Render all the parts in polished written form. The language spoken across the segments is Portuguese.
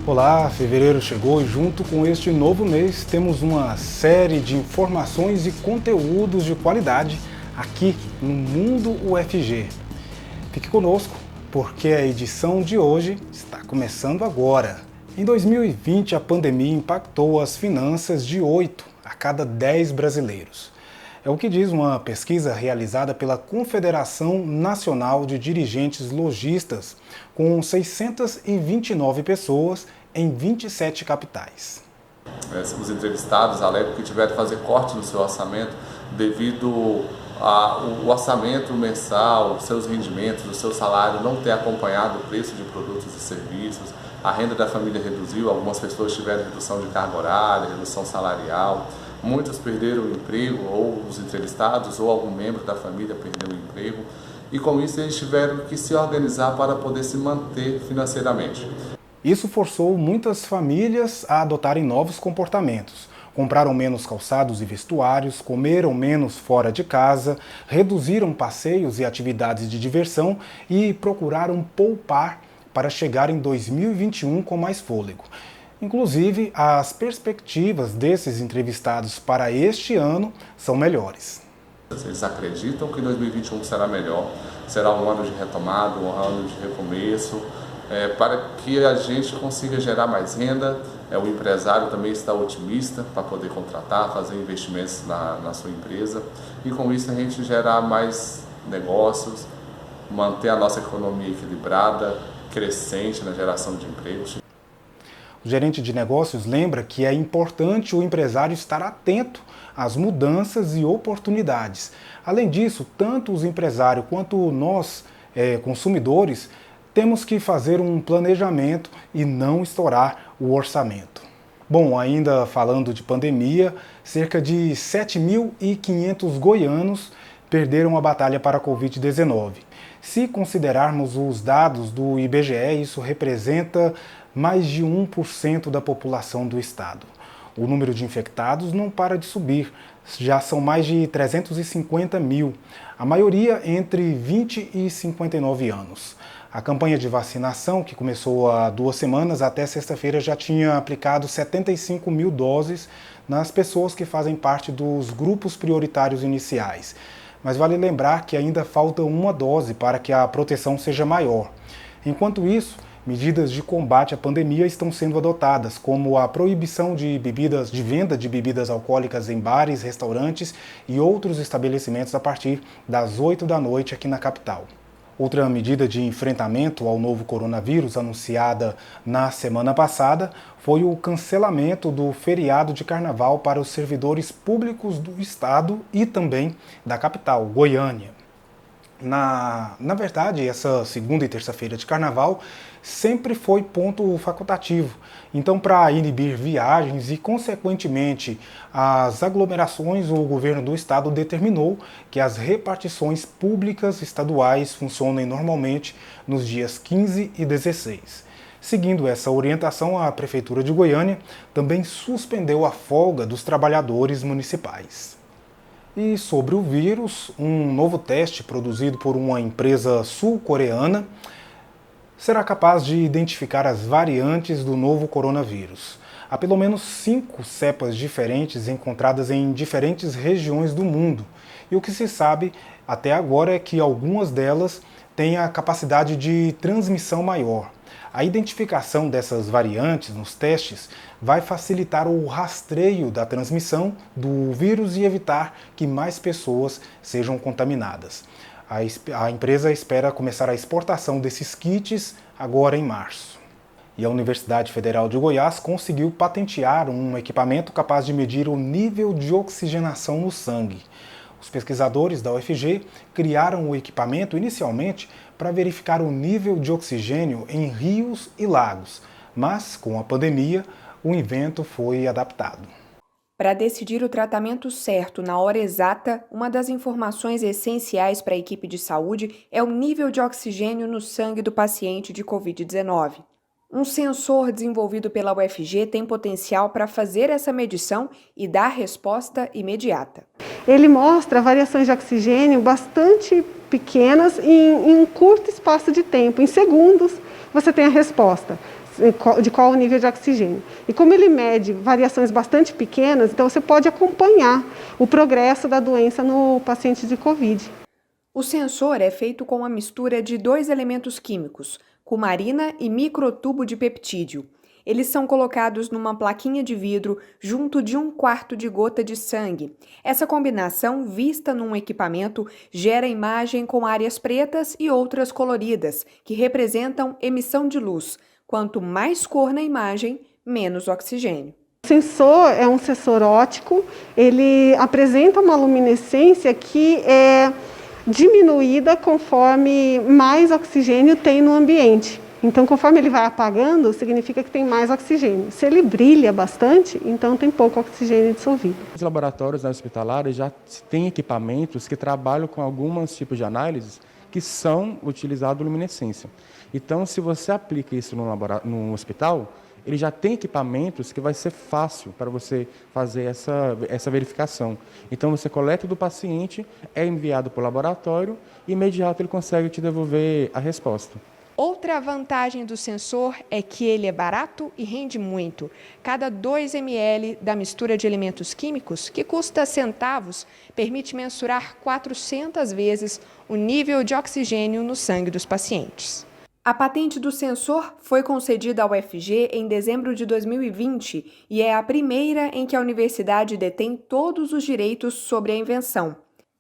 Olá, fevereiro chegou e junto com este novo mês temos uma série de informações e conteúdos de qualidade aqui no Mundo UFG. Fique conosco porque a edição de hoje está começando agora. Em 2020, a pandemia impactou as finanças de 8 a cada 10 brasileiros. É o que diz uma pesquisa realizada pela Confederação Nacional de Dirigentes Lojistas, com 629 pessoas em 27 capitais. Os entrevistados alegam que tiveram que fazer corte no seu orçamento devido ao orçamento mensal, seus rendimentos, o seu salário não ter acompanhado o preço de produtos e serviços, a renda da família reduziu, algumas pessoas tiveram redução de carga horária, redução salarial. Muitos perderam o emprego, ou os entrevistados, ou algum membro da família perdeu o emprego. E com isso eles tiveram que se organizar para poder se manter financeiramente. Isso forçou muitas famílias a adotarem novos comportamentos. Compraram menos calçados e vestuários, comeram menos fora de casa, reduziram passeios e atividades de diversão e procuraram poupar para chegar em 2021 com mais fôlego. Inclusive, as perspectivas desses entrevistados para este ano são melhores. Eles acreditam que 2021 será melhor, será um ano de retomada, um ano de recomeço, para que a gente consiga gerar mais renda. O empresário também está otimista para poder contratar, fazer investimentos na sua empresa e com isso a gente gerar mais negócios, manter a nossa economia equilibrada, crescente na geração de empregos. O gerente de negócios lembra que é importante o empresário estar atento às mudanças e oportunidades. Além disso, tanto os empresários quanto nós, consumidores, temos que fazer um planejamento e não estourar o orçamento. Bom, ainda falando de pandemia, cerca de 7.500 goianos perderam a batalha para a Covid-19. Se considerarmos os dados do IBGE, isso representa mais de 1% da população do estado. O número de infectados não para de subir, já são mais de 350 mil, a maioria entre 20 e 59 anos. A campanha de vacinação, que começou há 2 semanas, até sexta-feira já tinha aplicado 75 mil doses nas pessoas que fazem parte dos grupos prioritários iniciais. Mas vale lembrar que ainda falta uma dose para que a proteção seja maior. Enquanto isso, medidas de combate à pandemia estão sendo adotadas, como a proibição de venda de bebidas alcoólicas em bares, restaurantes e outros estabelecimentos a partir das 8 da noite aqui na capital. Outra medida de enfrentamento ao novo coronavírus anunciada na semana passada foi o cancelamento do feriado de carnaval para os servidores públicos do estado e também da capital, Goiânia. Na verdade, essa segunda e terça-feira de carnaval sempre foi ponto facultativo. Então, para inibir viagens e, consequentemente, as aglomerações, o governo do estado determinou que as repartições públicas estaduais funcionem normalmente nos dias 15 e 16. Seguindo essa orientação, a Prefeitura de Goiânia também suspendeu a folga dos trabalhadores municipais. E sobre o vírus, um novo teste produzido por uma empresa sul-coreana será capaz de identificar as variantes do novo coronavírus. Há pelo menos 5 cepas diferentes encontradas em diferentes regiões do mundo. E o que se sabe até agora é que algumas delas têm a capacidade de transmissão maior. A identificação dessas variantes nos testes vai facilitar o rastreio da transmissão do vírus e evitar que mais pessoas sejam contaminadas. A empresa espera começar a exportação desses kits agora em março. E a Universidade Federal de Goiás conseguiu patentear um equipamento capaz de medir o nível de oxigenação no sangue. Os pesquisadores da UFG criaram o equipamento inicialmente para verificar o nível de oxigênio em rios e lagos, mas com a pandemia o invento foi adaptado. Para decidir o tratamento certo na hora exata, uma das informações essenciais para a equipe de saúde é o nível de oxigênio no sangue do paciente de Covid-19. Um sensor desenvolvido pela UFG tem potencial para fazer essa medição e dar resposta imediata. Ele mostra variações de oxigênio bastante pequenas em um curto espaço de tempo. Em segundos, você tem a resposta. de qual o nível de oxigênio. E como ele mede variações bastante pequenas, então você pode acompanhar o progresso da doença no paciente de Covid. O sensor é feito com uma mistura de 2 elementos químicos, cumarina e microtubo de peptídeo. Eles são colocados numa plaquinha de vidro junto de 1/4 de gota de sangue. Essa combinação, vista num equipamento, gera imagem com áreas pretas e outras coloridas, que representam emissão de luz. Quanto mais cor na imagem, menos oxigênio. O sensor é um sensor óptico, ele apresenta uma luminescência que é diminuída conforme mais oxigênio tem no ambiente. Então, conforme ele vai apagando, significa que tem mais oxigênio. Se ele brilha bastante, então tem pouco oxigênio dissolvido. Os laboratórios hospitalares já têm equipamentos que trabalham com alguns tipos de análises que são utilizados luminescência. Então, se você aplica isso no hospital, ele já tem equipamentos que vai ser fácil para você fazer essa verificação. Então, você coleta do paciente, é enviado para o laboratório e imediato ele consegue te devolver a resposta. Outra vantagem do sensor é que ele é barato e rende muito. Cada 2 ml da mistura de elementos químicos, que custa centavos, permite mensurar 400 vezes o nível de oxigênio no sangue dos pacientes. A patente do sensor foi concedida ao UFG em dezembro de 2020 e é a primeira em que a universidade detém todos os direitos sobre a invenção.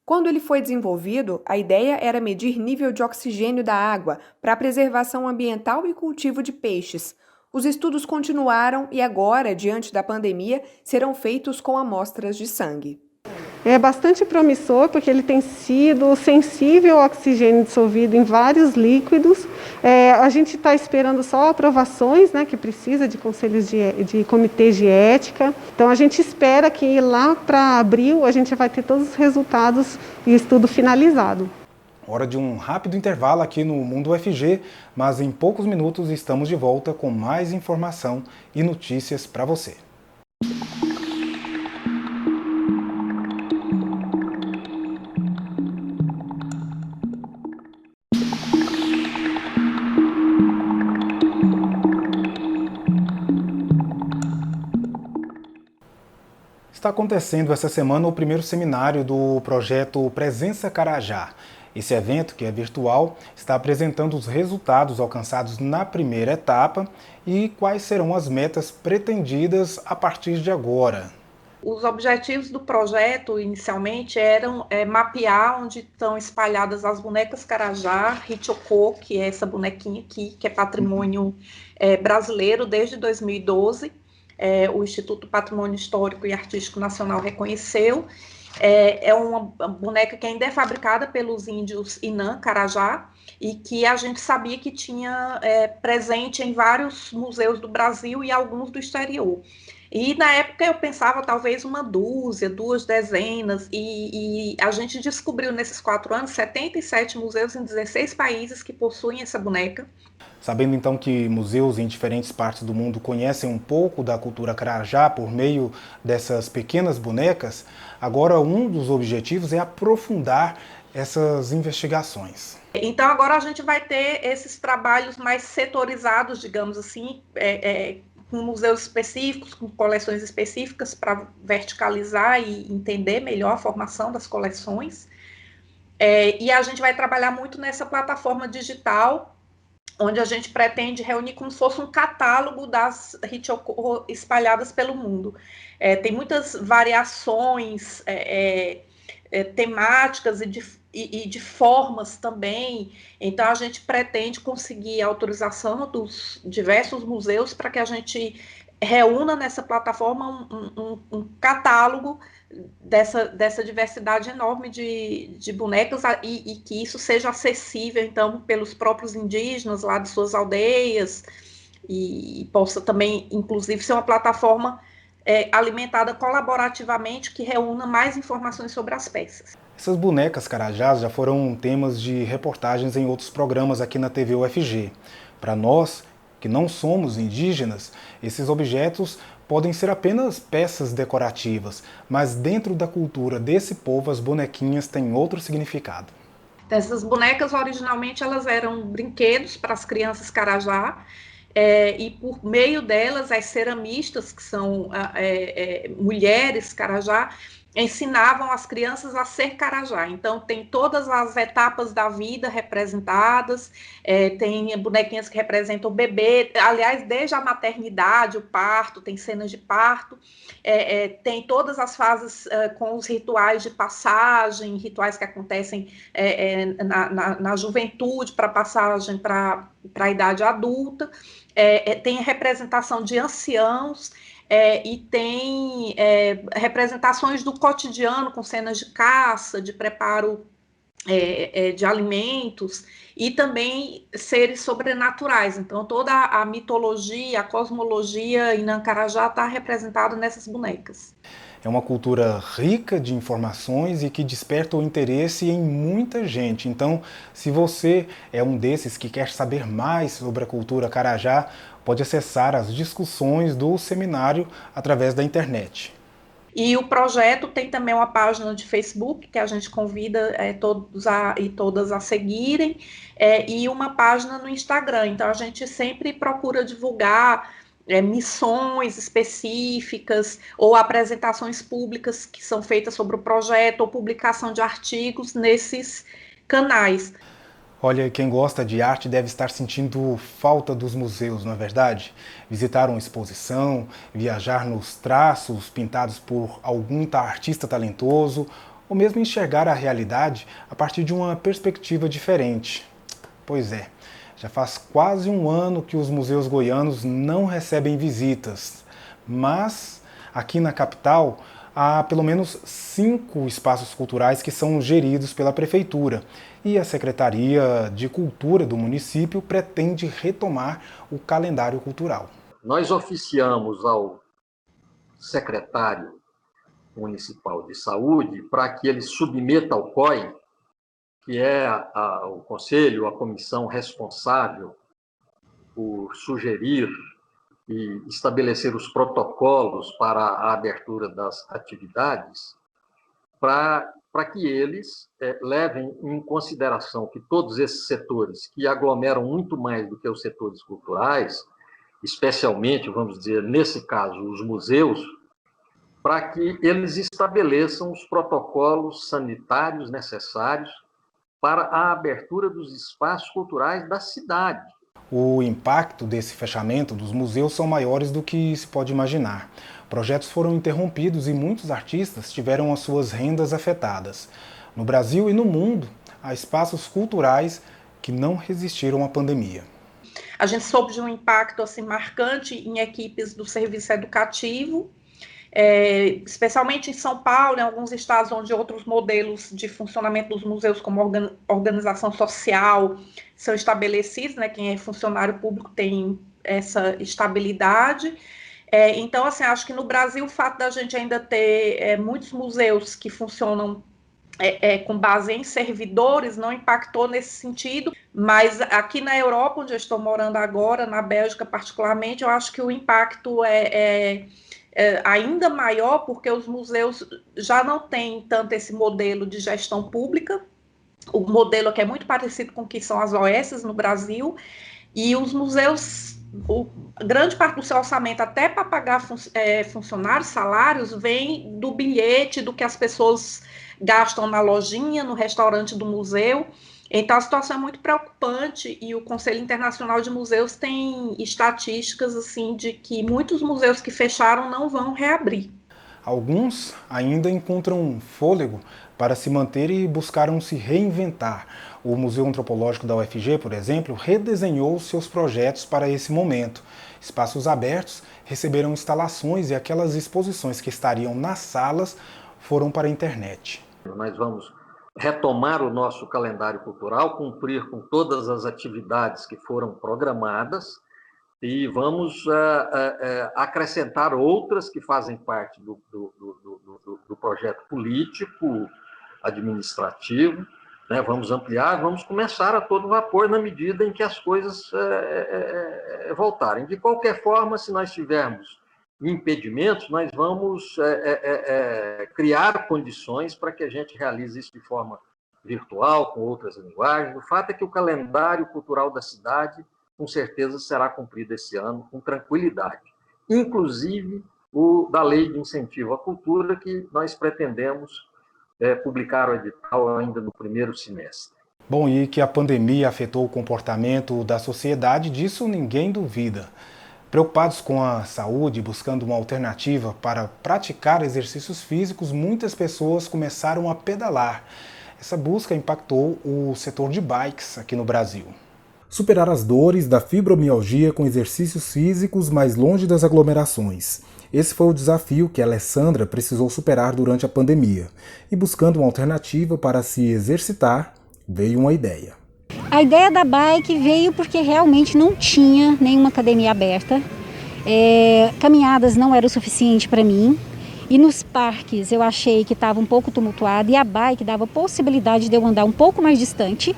Quando ele foi desenvolvido, a ideia era medir nível de oxigênio da água para preservação ambiental e cultivo de peixes. Os estudos continuaram e agora, diante da pandemia, serão feitos com amostras de sangue. É bastante promissor porque ele tem sido sensível ao oxigênio dissolvido em vários líquidos. A gente está esperando só aprovações, né, que precisa de conselhos de comitês de ética. Então a gente espera que lá para abril a gente vai ter todos os resultados e estudo finalizado. Hora de um rápido intervalo aqui no Mundo UFG, mas em poucos minutos estamos de volta com mais informação e notícias para você. Está acontecendo essa semana o primeiro seminário do projeto Presença Carajá. Esse evento, que é virtual, está apresentando os resultados alcançados na primeira etapa e quais serão as metas pretendidas a partir de agora. Os objetivos do projeto, inicialmente, eram mapear onde estão espalhadas as bonecas Carajá, Hichoko, que é essa bonequinha aqui, que é patrimônio brasileiro desde 2012. O Instituto Patrimônio Histórico e Artístico Nacional reconheceu. É uma boneca que ainda é fabricada pelos índios Inã, Carajá, e que a gente sabia que tinha presente em vários museus do Brasil e alguns do exterior. E na época eu pensava talvez uma dúzia, 2 dezenas, e a gente descobriu nesses 4 anos 77 museus em 16 países que possuem essa boneca. Sabendo então que museus em diferentes partes do mundo conhecem um pouco da cultura Carajá por meio dessas pequenas bonecas, agora um dos objetivos é aprofundar essas investigações. Então agora a gente vai ter esses trabalhos mais setorizados, digamos assim, com museus específicos, com coleções específicas para verticalizar e entender melhor a formação das coleções. E a gente vai trabalhar muito nessa plataforma digital, onde a gente pretende reunir como se fosse um catálogo das Hichoko espalhadas pelo mundo. Tem muitas variações temáticas e de formas também, então a gente pretende conseguir a autorização dos diversos museus para que a gente reúna nessa plataforma um catálogo dessa diversidade enorme de bonecas e que isso seja acessível, então, pelos próprios indígenas lá de suas aldeias e possa também, inclusive, ser uma plataforma alimentada colaborativamente que reúna mais informações sobre as peças. Essas bonecas Carajás já foram temas de reportagens em outros programas aqui na TV UFG. Para nós, que não somos indígenas, esses objetos podem ser apenas peças decorativas, mas dentro da cultura desse povo as bonequinhas têm outro significado. Essas bonecas, originalmente, elas eram brinquedos para as crianças Carajá, e por meio delas, as ceramistas, que são mulheres Carajá, ensinavam as crianças a ser Carajá. Então, tem todas as etapas da vida representadas, tem bonequinhas que representam o bebê, aliás, desde a maternidade, o parto, tem cenas de parto, tem todas as fases com os rituais de passagem, rituais que acontecem na juventude, para passagem para a idade adulta, tem representação de anciãos, e tem representações do cotidiano, com cenas de caça, de preparo de alimentos, e também seres sobrenaturais. Então, toda a mitologia, a cosmologia em Nancarajá está representada nessas bonecas. É uma cultura rica de informações e que desperta o interesse em muita gente. Então, se você é um desses que quer saber mais sobre a cultura Carajá, pode acessar as discussões do seminário através da internet. E o projeto tem também uma página de Facebook, que a gente convida todos e todas a seguirem, e uma página no Instagram. Então, a gente sempre procura divulgar missões específicas ou apresentações públicas que são feitas sobre o projeto, ou publicação de artigos nesses canais. Olha, quem gosta de arte deve estar sentindo falta dos museus, não é verdade? Visitar uma exposição, viajar nos traços pintados por algum artista talentoso, ou mesmo enxergar a realidade a partir de uma perspectiva diferente. Pois é, já faz quase um ano que os museus goianos não recebem visitas, mas aqui na capital há pelo menos 5 espaços culturais que são geridos pela Prefeitura, e a Secretaria de Cultura do município pretende retomar o calendário cultural. Nós oficiamos ao secretário municipal de saúde para que ele submeta ao COI, que é o conselho, a comissão responsável por sugerir e estabelecer os protocolos para a abertura das atividades, para que eles levem em consideração que todos esses setores, que aglomeram muito mais do que os setores culturais, especialmente, vamos dizer, nesse caso, os museus, para que eles estabeleçam os protocolos sanitários necessários para a abertura dos espaços culturais da cidade. O impacto desse fechamento dos museus são maiores do que se pode imaginar. Projetos foram interrompidos e muitos artistas tiveram as suas rendas afetadas. No Brasil e no mundo, há espaços culturais que não resistiram à pandemia. A gente soube de um impacto assim, marcante em equipes do serviço educativo, especialmente em São Paulo, em alguns estados onde outros modelos de funcionamento dos museus, como organização social, são estabelecidos, né? Quem é funcionário público tem essa estabilidade. Então, assim, acho que no Brasil o fato da gente ainda ter muitos museus que funcionam com base em servidores não impactou nesse sentido, mas aqui na Europa, onde eu estou morando agora, na Bélgica particularmente, eu acho que o impacto ainda maior, porque os museus já não têm tanto esse modelo de gestão pública, o modelo que é muito parecido com o que são as OS no Brasil, e os museus, grande parte do seu orçamento, até para pagar funcionários, salários, vem do bilhete, do que as pessoas gastam na lojinha, no restaurante do museu. Então, a situação é muito preocupante, e o Conselho Internacional de Museus tem estatísticas assim, de que muitos museus que fecharam não vão reabrir. Alguns ainda encontram fôlego para se manter e buscaram se reinventar. O Museu Antropológico da UFG, por exemplo, redesenhou seus projetos para esse momento. Espaços abertos receberam instalações e aquelas exposições que estariam nas salas foram para a internet. Nós vamos retomar o nosso calendário cultural, cumprir com todas as atividades que foram programadas e vamos acrescentar outras que fazem parte do projeto político, administrativo, né? Vamos ampliar, vamos começar a todo vapor na medida em que as coisas voltarem. De qualquer forma, se nós tivermos impedimentos, nós vamos criar condições para que a gente realize isso de forma virtual, com outras linguagens. O fato é que o calendário cultural da cidade com certeza será cumprido esse ano com tranquilidade. Inclusive o da Lei de Incentivo à Cultura, que nós pretendemos publicar o edital ainda no primeiro semestre. Bom, e que a pandemia afetou o comportamento da sociedade, disso ninguém duvida. Preocupados com a saúde, buscando uma alternativa para praticar exercícios físicos, muitas pessoas começaram a pedalar. Essa busca impactou o setor de bikes aqui no Brasil. Superar as dores da fibromialgia com exercícios físicos mais longe das aglomerações. Esse foi o desafio que a Alessandra precisou superar durante a pandemia. E buscando uma alternativa para se exercitar, veio uma ideia. A ideia da bike veio porque realmente não tinha nenhuma academia aberta. Caminhadas não era o suficiente para mim. E nos parques eu achei que estava um pouco tumultuado e a bike dava possibilidade de eu andar um pouco mais distante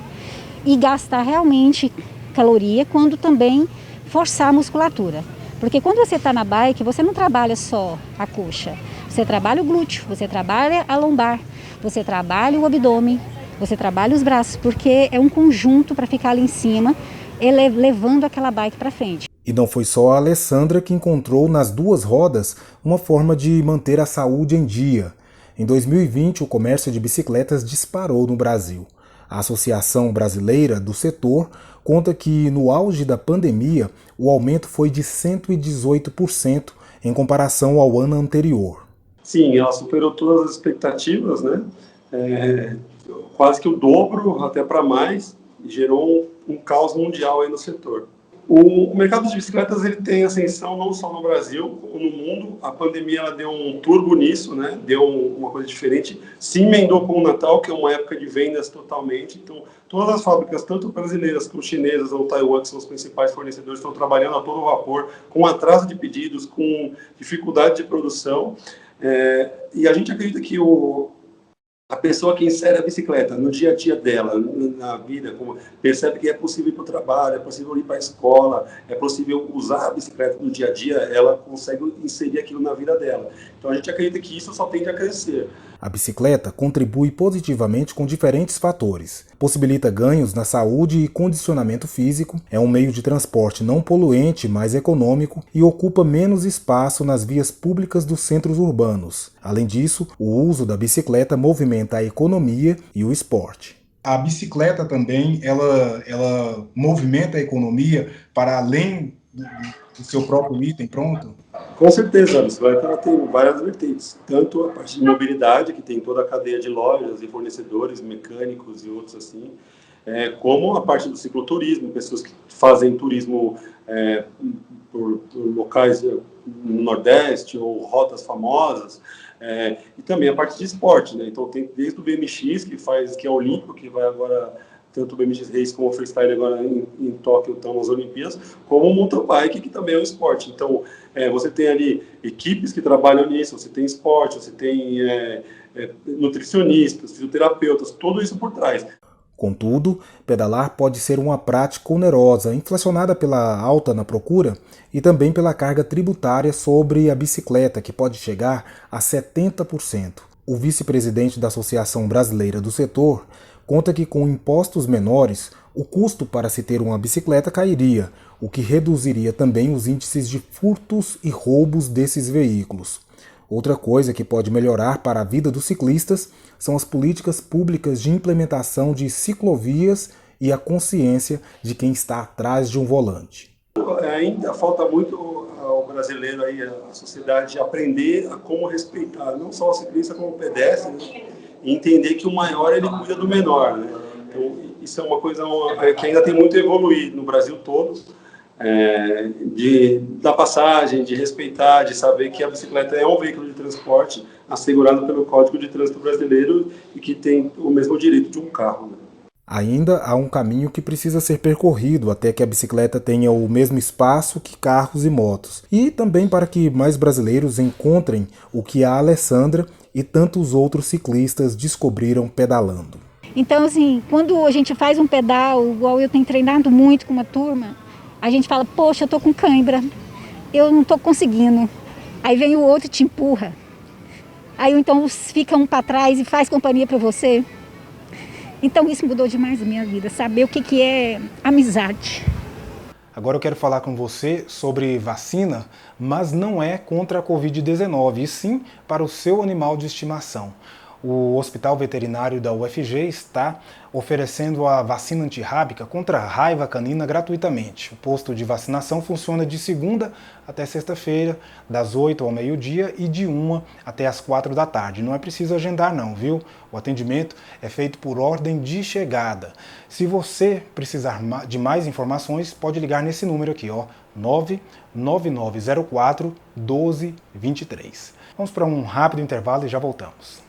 e gastar realmente caloria, quando também forçar a musculatura. Porque quando você está na bike, você não trabalha só a coxa, você trabalha o glúteo, você trabalha a lombar, você trabalha o abdômen, você trabalha os braços, porque é um conjunto para ficar ali em cima, levando aquela bike para frente. E não foi só a Alessandra que encontrou nas duas rodas uma forma de manter a saúde em dia. Em 2020, o comércio de bicicletas disparou no Brasil. A Associação Brasileira do Setor conta que, no auge da pandemia, o aumento foi de 118% em comparação ao ano anterior. Sim, ela superou todas as expectativas, né? Quase que o dobro, até para mais, e gerou um caos mundial aí no setor. O mercado de bicicletas ele tem ascensão não só no Brasil, como no mundo. A pandemia ela deu um turbo nisso, né? Deu uma coisa diferente. Se emendou com o Natal, que é uma época de vendas totalmente. Então, todas as fábricas, tanto brasileiras como chinesas ou Taiwan, que são os principais fornecedores, estão trabalhando a todo vapor, com atraso de pedidos, com dificuldade de produção. E a gente acredita que a pessoa que insere a bicicleta no dia a dia dela, na vida, percebe que é possível ir para o trabalho, é possível ir para a escola, é possível usar a bicicleta no dia a dia, ela consegue inserir aquilo na vida dela. Então a gente acredita que isso só tende a crescer. A bicicleta contribui positivamente com diferentes fatores. Possibilita ganhos na saúde e condicionamento físico, é um meio de transporte não poluente, mais econômico e ocupa menos espaço nas vias públicas dos centros urbanos. Além disso, o uso da bicicleta movimenta a economia e o esporte. A bicicleta também, ela movimenta a economia para além do seu próprio item pronto? Com certeza, a bicicleta ela tem várias vertentes, tanto a parte de mobilidade, que tem toda a cadeia de lojas e fornecedores, mecânicos e outros assim, como a parte do cicloturismo, pessoas que fazem turismo por locais no Nordeste ou rotas famosas, e também a parte de esporte, né? Então tem desde o BMX, que é olímpico, que vai agora, tanto o BMX Race como o Freestyle agora em Tóquio estão nas Olimpíadas, como o mountain bike, que também é um esporte. Então, você tem ali equipes que trabalham nisso, você tem esporte, você tem nutricionistas, fisioterapeutas, tudo isso por trás. Contudo, pedalar pode ser uma prática onerosa, inflacionada pela alta na procura e também pela carga tributária sobre a bicicleta, que pode chegar a 70%. O vice-presidente da Associação Brasileira do Setor conta que com impostos menores, o custo para se ter uma bicicleta cairia, o que reduziria também os índices de furtos e roubos desses veículos. Outra coisa que pode melhorar para a vida dos ciclistas são as políticas públicas de implementação de ciclovias e a consciência de quem está atrás de um volante. Ainda falta muito ao brasileiro, aí, a sociedade, aprender a como respeitar, não só o ciclista como o pedestre, né? E entender que o maior ele cuida do menor, né? Então, isso é uma coisa que ainda tem muito a evoluir no Brasil todo, da passagem, de respeitar, de saber que a bicicleta é um veículo de transporte assegurado pelo Código de Trânsito Brasileiro e que tem o mesmo direito de um carro, né? Ainda há um caminho que precisa ser percorrido até que a bicicleta tenha o mesmo espaço que carros e motos. E também para que mais brasileiros encontrem o que a Alessandra e tantos outros ciclistas descobriram pedalando. Então, assim, quando a gente faz um pedal, igual eu tenho treinado muito com uma turma, a gente fala, poxa, eu tô com cãibra, eu não tô conseguindo. Aí vem o outro e te empurra. Aí então fica um para trás e faz companhia para você. Então isso mudou demais a minha vida, saber o que é amizade. Agora eu quero falar com você sobre vacina, mas não é contra a Covid-19, e sim para o seu animal de estimação. O Hospital Veterinário da UFG está oferecendo a vacina antirrábica contra a raiva canina gratuitamente. O posto de vacinação funciona de segunda até sexta-feira, das 8 ao meio-dia e de 1 até as 4 da tarde. Não é preciso agendar não, viu? O atendimento é feito por ordem de chegada. Se você precisar de mais informações, pode ligar nesse número aqui, ó, 99904 1223. Vamos para um rápido intervalo e já voltamos.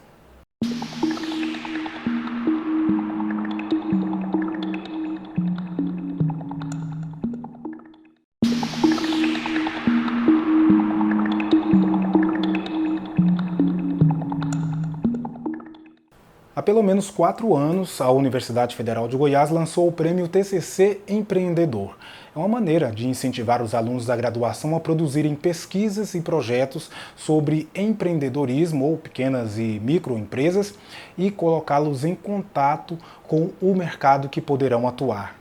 Há pelo menos 4 anos, a Universidade Federal de Goiás lançou o Prêmio TCC Empreendedor. É uma maneira de incentivar os alunos da graduação a produzirem pesquisas e projetos sobre empreendedorismo ou pequenas e microempresas e colocá-los em contato com o mercado que poderão atuar.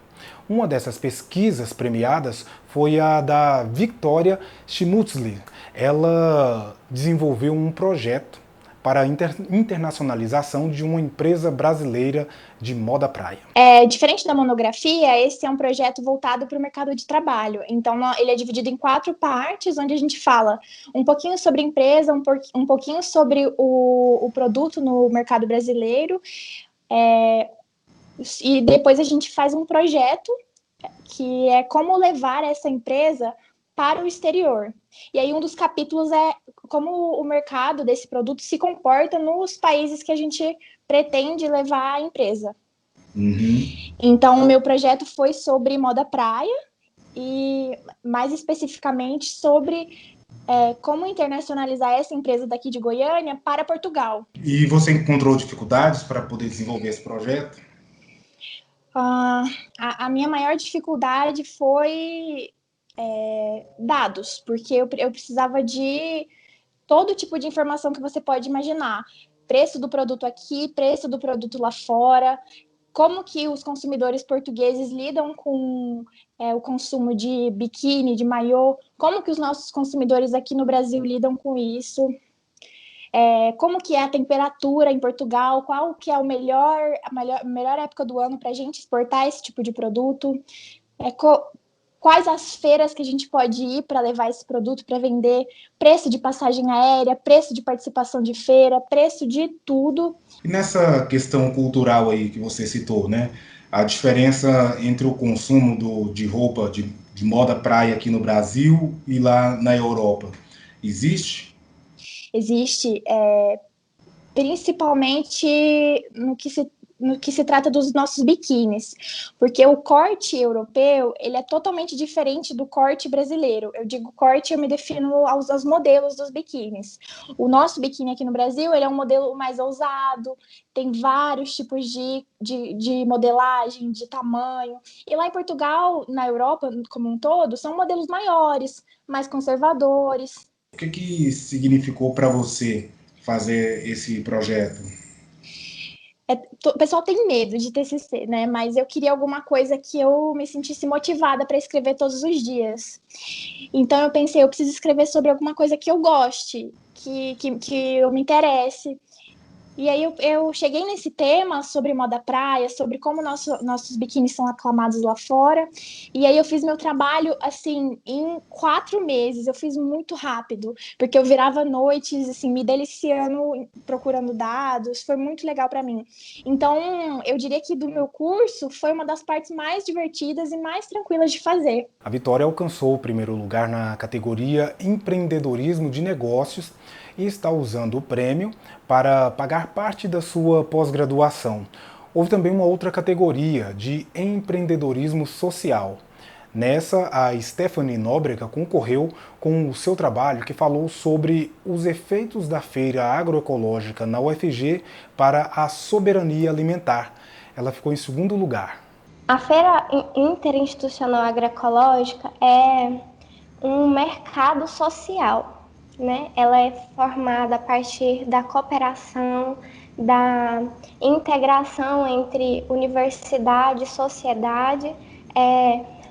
Uma dessas pesquisas premiadas foi a da Victoria Schmutzli. Ela desenvolveu um projeto para a internacionalização de uma empresa brasileira de moda praia. Diferente da monografia, esse é um projeto voltado para o mercado de trabalho. Então, ele é dividido em 4 partes, onde a gente fala um pouquinho sobre a empresa, um pouquinho sobre o produto no mercado brasileiro, e depois a gente faz um projeto que é como levar essa empresa para o exterior. E aí um dos capítulos é como o mercado desse produto se comporta nos países que a gente pretende levar a empresa. Então, o meu projeto foi sobre moda praia e, mais especificamente, sobre como internacionalizar essa empresa daqui de Goiânia para Portugal. E você encontrou dificuldades para poder desenvolver esse projeto? A minha maior dificuldade foi dados, porque eu precisava de todo tipo de informação que você pode imaginar. Preço do produto aqui, preço do produto lá fora, como que os consumidores portugueses lidam com o consumo de biquíni, de maiô, como que os nossos consumidores aqui no Brasil lidam com isso, como que é a temperatura em Portugal, qual que é a melhor época do ano para a gente exportar esse tipo de produto, quais as feiras que a gente pode ir para levar esse produto para vender, preço de passagem aérea, preço de participação de feira, preço de tudo. E nessa questão cultural aí que você citou, né? A diferença entre o consumo de roupa de moda praia aqui no Brasil e lá na Europa, existe? Existe, principalmente no que se trata dos nossos biquínis, porque o corte europeu, ele é totalmente diferente do corte brasileiro. Eu digo corte, eu me defino aos modelos dos biquínis. O nosso biquíni aqui no Brasil, ele é um modelo mais ousado, tem vários tipos de modelagem, de tamanho. E lá em Portugal, na Europa como um todo, são modelos maiores, mais conservadores. O que significou para você fazer esse projeto? O pessoal tem medo de TCC, né? Mas eu queria alguma coisa que eu me sentisse motivada para escrever todos os dias. Então eu pensei, eu preciso escrever sobre alguma coisa que eu goste, que eu me interesse. E aí eu cheguei nesse tema sobre moda praia, sobre como nossos biquínis são aclamados lá fora. E aí eu fiz meu trabalho, assim, em 4 meses. Eu fiz muito rápido, porque eu virava noites, assim, me deliciando, procurando dados. Foi muito legal para mim. Então, eu diria que do meu curso foi uma das partes mais divertidas e mais tranquilas de fazer. A Vitória alcançou o primeiro lugar na categoria Empreendedorismo de Negócios e está usando o prêmio para pagar parte da sua pós-graduação. Houve também uma outra categoria de empreendedorismo social. Nessa, a Stephanie Nóbrega concorreu com o seu trabalho que falou sobre os efeitos da feira agroecológica na UFG para a soberania alimentar. Ela ficou em segundo lugar. A Feira Interinstitucional Agroecológica é um mercado social, né? Ela é formada a partir da cooperação, da integração entre universidade e sociedade,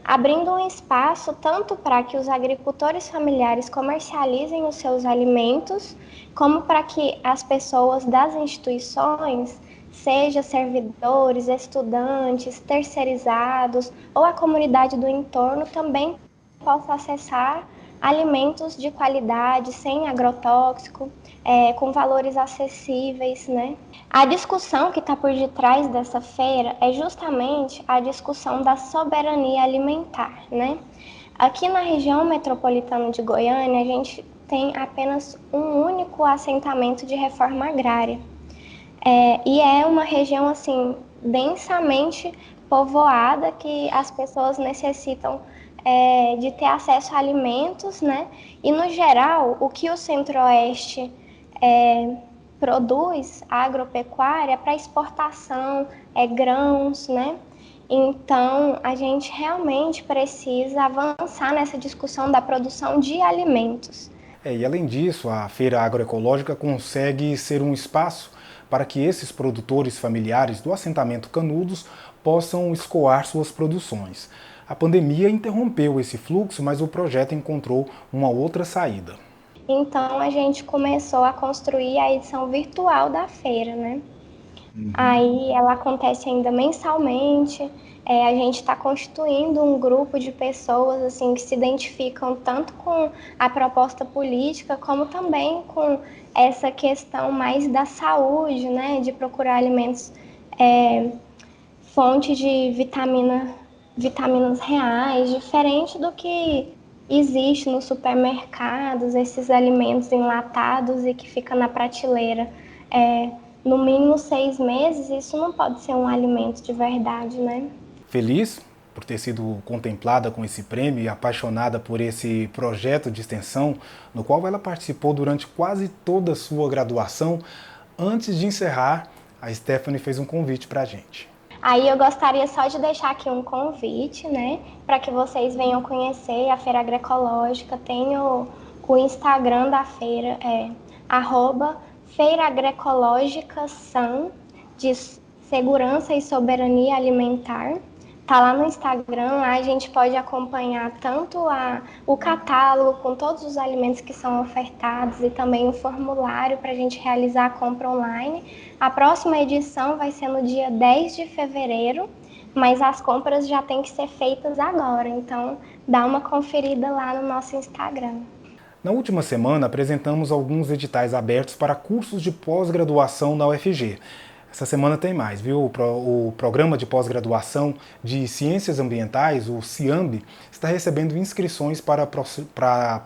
abrindo um espaço tanto para que os agricultores familiares comercializem os seus alimentos, como para que as pessoas das instituições, seja servidores, estudantes, terceirizados ou a comunidade do entorno, também possa acessar alimentos de qualidade, sem agrotóxico, com valores acessíveis, né? A discussão que está por detrás dessa feira é justamente a discussão da soberania alimentar, né? Aqui na região metropolitana de Goiânia, a gente tem apenas um único assentamento de reforma agrária. E é uma região, assim, densamente povoada, que as pessoas necessitam de ter acesso a alimentos, né? E, no geral, o que o Centro-Oeste produz, a agropecuária, para exportação, grãos, né? Então, a gente realmente precisa avançar nessa discussão da produção de alimentos. E além disso, a Feira Agroecológica consegue ser um espaço para que esses produtores familiares do assentamento Canudos possam escoar suas produções. A pandemia interrompeu esse fluxo, mas o projeto encontrou uma outra saída. Então, a gente começou a construir a edição virtual da feira, né? Aí ela acontece ainda mensalmente. A gente está constituindo um grupo de pessoas assim, que se identificam tanto com a proposta política, como também com essa questão mais da saúde, né? De procurar alimentos, fonte de vitaminas reais, diferente do que existe nos supermercados, esses alimentos enlatados e que fica na prateleira no mínimo 6 meses. Isso não pode ser um alimento de verdade, né? Feliz por ter sido contemplada com esse prêmio e apaixonada por esse projeto de extensão, no qual ela participou durante quase toda a sua graduação. Antes de encerrar, a Stephanie fez um convite para a gente. Aí eu gostaria só de deixar aqui um convite, né, para que vocês venham conhecer a Feira Agroecológica. Tem o Instagram da feira, @Feira Agroecológica SAM, de Segurança e Soberania Alimentar. Tá lá no Instagram, lá a gente pode acompanhar tanto o catálogo com todos os alimentos que são ofertados e também o formulário para a gente realizar a compra online. A próxima edição vai ser no dia 10 de fevereiro, mas as compras já têm que ser feitas agora, então dá uma conferida lá no nosso Instagram. Na última semana, apresentamos alguns editais abertos para cursos de pós-graduação na UFG. Essa semana tem mais, viu? O Programa de Pós-Graduação de Ciências Ambientais, o CIAMB, está recebendo inscrições para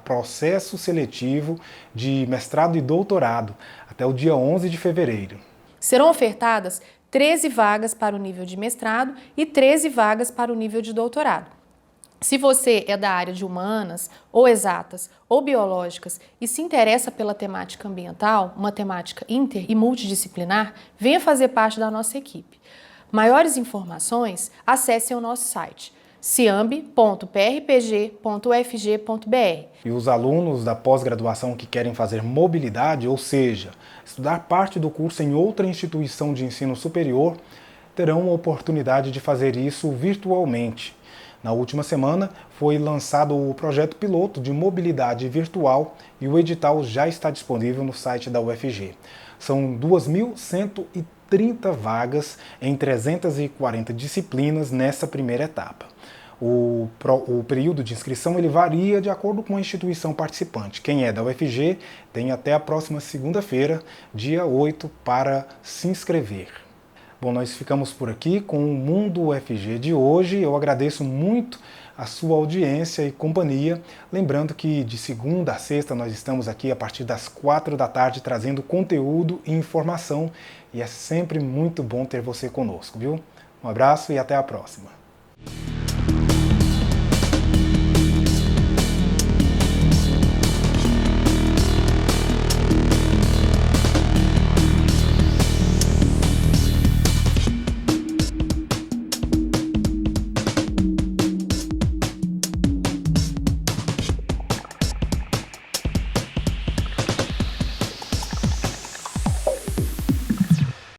processo seletivo de mestrado e doutorado até o dia 11 de fevereiro. Serão ofertadas 13 vagas para o nível de mestrado e 13 vagas para o nível de doutorado. Se você é da área de humanas, ou exatas, ou biológicas e se interessa pela temática ambiental, uma temática inter e multidisciplinar, venha fazer parte da nossa equipe. Maiores informações, acesse o nosso site ciamb.prpg.ufg.br. E os alunos da pós-graduação que querem fazer mobilidade, ou seja, estudar parte do curso em outra instituição de ensino superior, terão a oportunidade de fazer isso virtualmente. Na última semana foi lançado o projeto piloto de mobilidade virtual e o edital já está disponível no site da UFG. São 2.130 vagas em 340 disciplinas nessa primeira etapa. O período de inscrição ele varia de acordo com a instituição participante. Quem é da UFG tem até a próxima segunda-feira, dia 8, para se inscrever. Bom, nós ficamos por aqui com o Mundo UFG de hoje. Eu agradeço muito a sua audiência e companhia. Lembrando que de segunda a sexta nós estamos aqui a partir das 4 da tarde trazendo conteúdo e informação. E é sempre muito bom ter você conosco, viu? Um abraço e até a próxima.